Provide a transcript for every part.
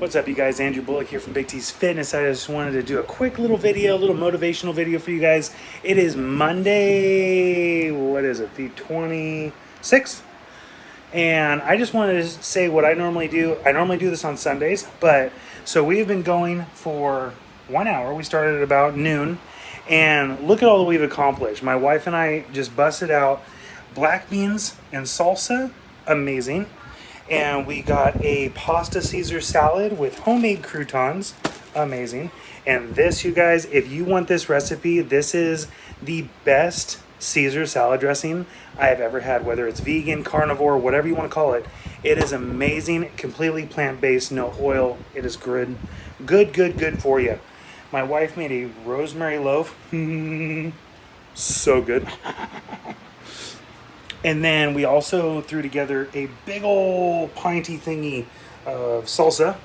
What's up, you guys? Andrew Bullock here from Big T's Fitness. I just wanted to do a quick little video, a little motivational video for you guys. It is Monday, what is it, the 26th? And I just wanted to say what I normally do. I normally do this on Sundays, but so we've been going for 1 hour. We started at about noon, and look at all that we've accomplished. My wife and I just busted out black beans and salsa, amazing. And we got a pasta Caesar salad with homemade croutons, amazing. And this, you guys, if you want this recipe, this is the best Caesar salad dressing I have ever had, whether it's vegan, carnivore, whatever you want to call it. It is amazing, completely plant-based, no oil. It is good for you. My wife made a rosemary loaf. So good. And then we also threw together a big old pinty thingy of salsa.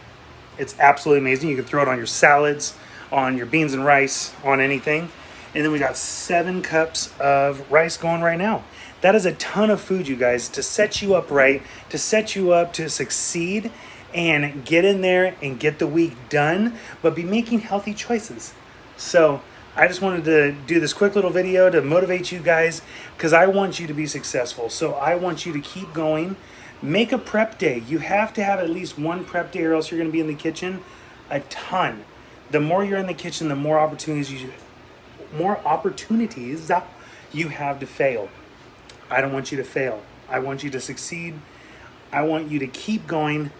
It's absolutely amazing. You can throw it on your salads, on your beans and rice, on anything. And then we got 7 cups of rice going right now. That is a ton of food, you guys, to set you up right, to set you up to succeed and get in there and get the week done, but be making healthy choices. So I just wanted to do this quick little video to motivate you guys because I want you to be successful. So I want you to keep going. Make a prep day. You have to have at least one prep day or else you're going to be in the kitchen a ton. The more you're in the kitchen, the more opportunities you have to fail. I don't want you to fail. I want you to succeed. I want you to keep going.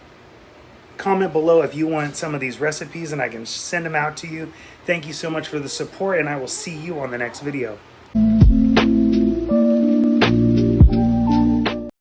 Comment below if you want some of these recipes and I can send them out to you. Thank you so much for the support, and I will see you on the next video.